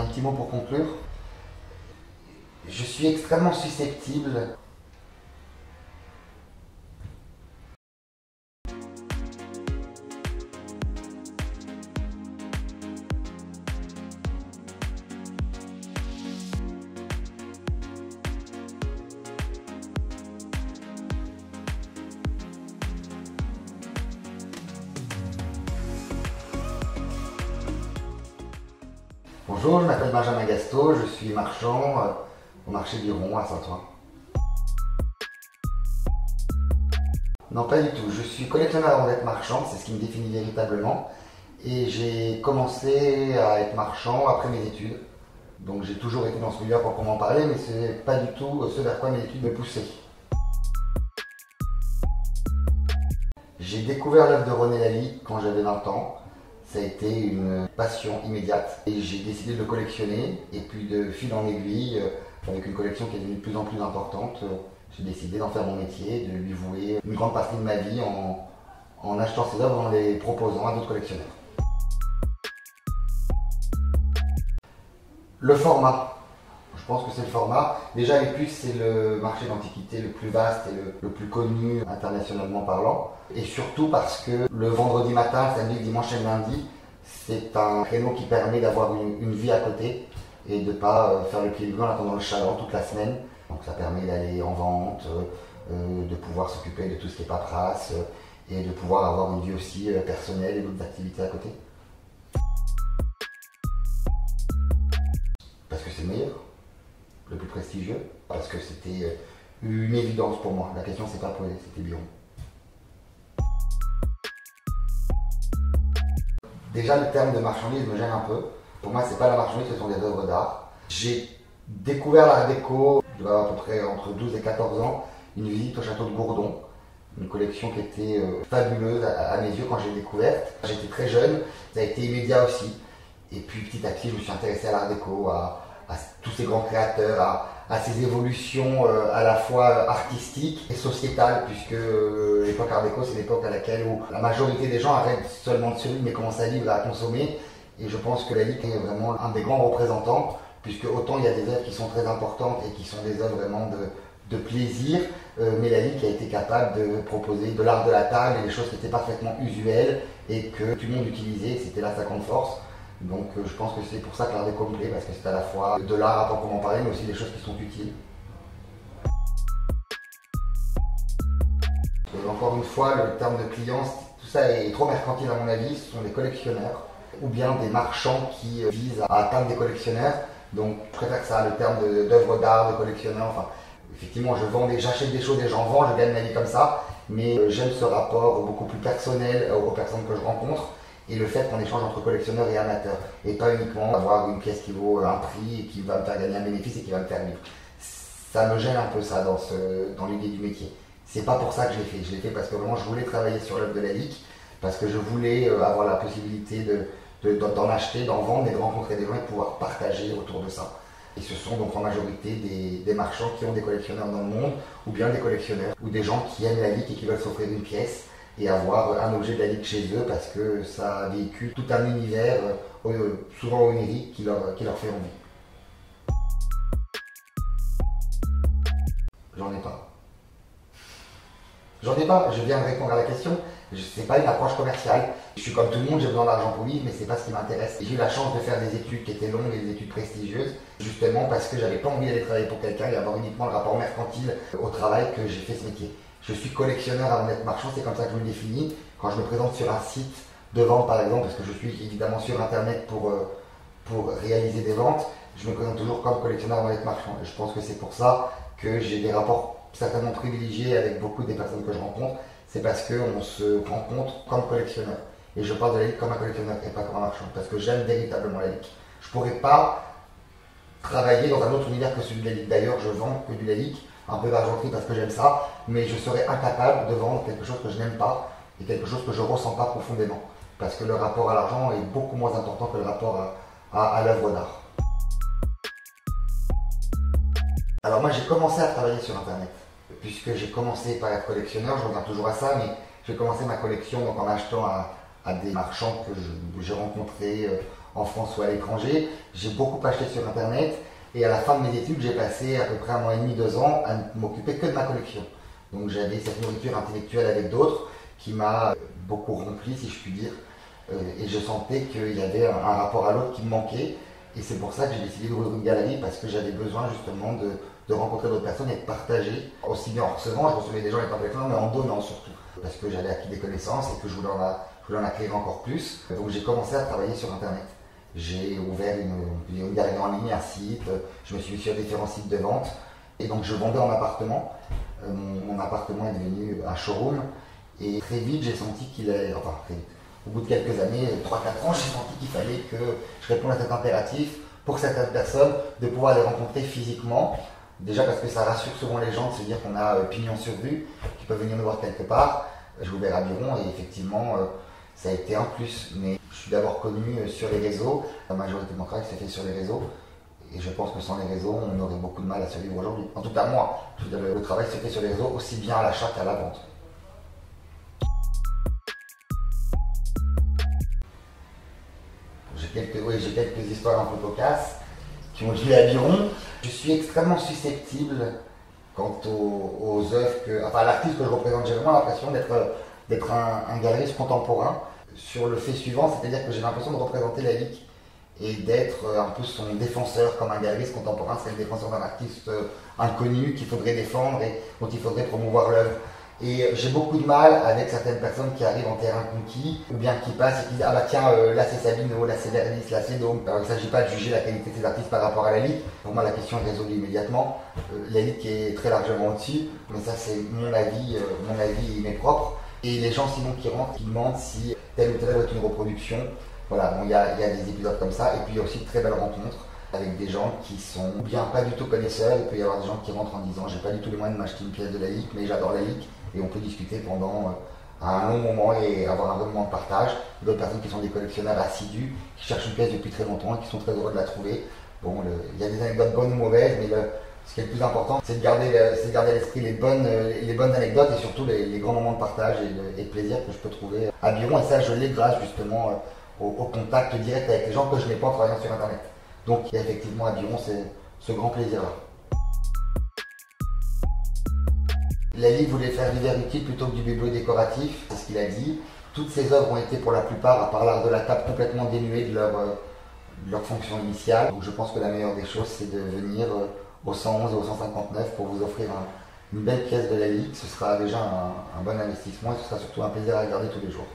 petit mot pour conclure. Je suis extrêmement susceptible. Bonjour, je m'appelle Benjamin Gastaud, je suis marchand au marché du Rond à Saint-Ouen. Non, pas du tout. Je suis collectionneur avant d'être marchand, c'est ce qui me définit véritablement. Et j'ai commencé à être marchand après mes études. Donc j'ai toujours été dans ce milieu à proprement parler, mais ce n'est pas du tout ce vers quoi mes études me poussaient. J'ai découvert l'œuvre de René Lalique quand j'avais 20 ans. Ça a été une passion immédiate et j'ai décidé de le collectionner. Et puis de fil en aiguille, avec une collection qui est devenue de plus en plus importante, j'ai décidé d'en faire mon métier, de lui vouer une grande partie de ma vie en achetant ses œuvres, en les proposant à d'autres collectionneurs. Le format. Je pense que c'est le format. Déjà, les puces, c'est le marché d'antiquité le plus vaste et le plus connu internationalement parlant. Et surtout parce que le vendredi matin, samedi, dimanche et lundi, c'est un créneau qui permet d'avoir une vie à côté et de ne pas faire le pied de en attendant le chaland toute la semaine. Donc ça permet d'aller en vente, de pouvoir s'occuper de tout ce qui est paperasse et de pouvoir avoir une vie aussi personnelle et d'autres activités à côté. Parce que c'est le meilleur, le plus prestigieux, parce que c'était une évidence pour moi. La question s'est pas posée, c'était Biron. Déjà, le terme de marchandise me gêne un peu. Pour moi, c'est pas la marchandise, ce sont des œuvres d'art. J'ai découvert l'art déco, je dois avoir à peu près entre 12 et 14 ans, une visite au château de Gourdon, une collection qui était fabuleuse à mes yeux quand j'ai découverte. J'étais très jeune, ça a été immédiat aussi. Et puis petit à petit, je me suis intéressé à l'art déco, à tous ces grands créateurs, à ces évolutions à la fois artistiques et sociétales, puisque l'époque art déco, c'est l'époque à laquelle où la majorité des gens arrêtent seulement de survivre, mais commencent à vivre, à consommer. Et je pense que Lalique est vraiment un des grands représentants, puisque autant il y a des œuvres qui sont très importantes et qui sont des œuvres vraiment de plaisir, mais Lalique a été capable de proposer de l'art de la table et des choses qui étaient parfaitement usuelles et que tout le monde utilisait, c'était là sa grande force. Donc je pense que c'est pour ça que l'art déco me plaît, parce que c'est à la fois de l'art à proprement parler, mais aussi des choses qui sont utiles. Encore une fois, le terme de client, tout ça est trop mercantile à mon avis. Ce sont des collectionneurs ou bien des marchands qui visent à atteindre des collectionneurs. Donc je préfère que ça, le terme d'œuvre d'art, de collectionneur. Enfin, effectivement, j'achète des choses et j'en vends, je gagne ma vie comme ça. Mais j'aime ce rapport beaucoup plus personnel aux personnes que je rencontre. Et le fait qu'on échange entre collectionneurs et amateurs, et pas uniquement avoir une pièce qui vaut un prix et qui va me faire gagner un bénéfice et qui va me faire vivre. Ça me gêne un peu ça dans l'idée du métier. C'est pas pour ça que je l'ai fait parce que vraiment je voulais travailler sur l'œuvre de Lalique, parce que je voulais avoir la possibilité d'en acheter, d'en vendre et de rencontrer des gens et de pouvoir partager autour de ça. Et ce sont donc en majorité des marchands qui ont des collectionneurs dans le monde, ou bien des collectionneurs, ou des gens qui aiment Lalique et qui veulent s'offrir une pièce et avoir un objet de Lalique chez eux parce que ça véhicule tout un univers, souvent onirique, qui leur fait envie. J'en ai pas. J'en ai pas, je viens de répondre à la question. C'est pas une approche commerciale. Je suis comme tout le monde, j'ai besoin d'argent pour vivre, mais c'est pas ce qui m'intéresse. J'ai eu la chance de faire des études qui étaient longues et des études prestigieuses, justement parce que j'avais pas envie d'aller travailler pour quelqu'un et avoir uniquement le rapport mercantile au travail que j'ai fait ce métier. Je suis collectionneur avant d'être marchand, c'est comme ça que je me définis. Quand je me présente sur un site de vente par exemple, parce que je suis évidemment sur internet pour réaliser des ventes, je me présente toujours comme collectionneur avant d'être marchand. Et je pense que c'est pour ça que j'ai des rapports certainement privilégiés avec beaucoup des personnes que je rencontre. C'est parce qu'on se rencontre comme collectionneur. Et je parle de Lalique comme un collectionneur et pas comme un marchand, parce que j'aime véritablement Lalique. Je ne pourrais pas travailler dans un autre univers que celui de Lalique. D'ailleurs, je vends que du Lalique, un peu d'argenterie parce que j'aime ça, mais je serais incapable de vendre quelque chose que je n'aime pas et quelque chose que je ne ressens pas profondément. Parce que le rapport à l'argent est beaucoup moins important que le rapport à l'œuvre d'art. Alors moi j'ai commencé à travailler sur internet, puisque j'ai commencé par être collectionneur, je reviens toujours à ça, mais j'ai commencé ma collection donc en achetant à des marchands que j'ai rencontrés en France ou à l'étranger. J'ai beaucoup acheté sur Internet. Et à la fin de mes études, j'ai passé à peu près 1 an et demi, 2 ans à m'occuper que de ma collection. Donc j'avais cette nourriture intellectuelle avec d'autres qui m'a beaucoup rempli, si je puis dire. Et je sentais qu'il y avait un rapport à l'autre qui me manquait. Et c'est pour ça que j'ai décidé d'ouvrir une galerie, parce que j'avais besoin justement de rencontrer d'autres personnes et de partager, aussi bien en recevant, je recevais des gens étant avec moi, mais en donnant surtout. Parce que j'avais acquis des connaissances et que je voulais en acquérir encore plus. Donc j'ai commencé à travailler sur Internet. J'ai ouvert une galerie en ligne, un site, je me suis mis sur différents sites de vente. Et donc je vendais en appartement. Mon appartement est devenu un showroom. Et très vite, j'ai senti qu'il est. Enfin, très vite. Au bout de quelques années, 3-4 ans, j'ai senti qu'il fallait que je réponde à cet impératif pour certaines personnes de pouvoir les rencontrer physiquement. Déjà parce que ça rassure souvent les gens de se dire qu'on a pignon sur rue, qu'ils peuvent venir nous voir quelque part. J'ai ouvert à Biron et effectivement, ça a été un plus. Mais je suis d'abord connu sur les réseaux. La majorité de mon travail s'est fait sur les réseaux. Et je pense que sans les réseaux, on aurait beaucoup de mal à survivre aujourd'hui. En tout cas, moi, le travail se fait sur les réseaux aussi bien à l'achat qu'à la vente. J'ai quelques histoires un peu cocasses qui ont lieu à Biron. Je suis extrêmement susceptible quant aux œuvres enfin à l'artiste que je représente. J'ai vraiment l'impression d'être un galeriste contemporain sur le fait suivant, c'est-à-dire que j'ai l'impression de représenter Lalique et d'être un peu son défenseur, comme un galeriste contemporain serait le défenseur d'un artiste inconnu qu'il faudrait défendre et dont il faudrait promouvoir l'œuvre. Et j'ai beaucoup de mal avec certaines personnes qui arrivent en terrain conquis, ou bien qui passent et qui disent ah bah tiens, là c'est Sabino, là c'est Vernis, là c'est Dôme. Alors il ne s'agit pas de juger la qualité de ces artistes par rapport à Lalique. Pour moi la question est résolue immédiatement. Lalique est très largement au-dessus, mais ça c'est mon avis et mes propres. Et les gens sinon qui rentrent, qui demandent si telle ou telle œuvre est une reproduction. Voilà, bon, il y a des épisodes comme ça, et puis il y a aussi de très belles rencontres avec des gens qui sont bien pas du tout connaisseurs. Il peut y avoir des gens qui rentrent en disant j'ai pas du tout les moyens de m'acheter une pièce de Lalique, mais j'adore Lalique, et on peut discuter pendant un long moment et avoir un bon moment de partage. D'autres personnes qui sont des collectionneurs assidus, qui cherchent une pièce depuis très longtemps et qui sont très heureux de la trouver. Bon, il y a des anecdotes bonnes ou mauvaises, mais ce qui est le plus important, c'est de garder à l'esprit les bonnes anecdotes et surtout les grands moments de partage et de plaisir que je peux trouver à Biron. Et ça, je l'ai grâce justement au contact direct avec les gens que je n'ai pas en travaillant sur Internet. Donc il y a effectivement à Biron ce grand plaisir-là. Lalique voulait faire du verre utile plutôt que du bibelot décoratif, c'est ce qu'il a dit. Toutes ces œuvres ont été pour la plupart, à part l'art de la table, complètement dénuées de leur fonction initiale. Donc je pense que la meilleure des choses, c'est de venir au 111 et au 159 pour vous offrir une belle pièce de Lalique. Ce sera déjà un bon investissement et ce sera surtout un plaisir à regarder tous les jours.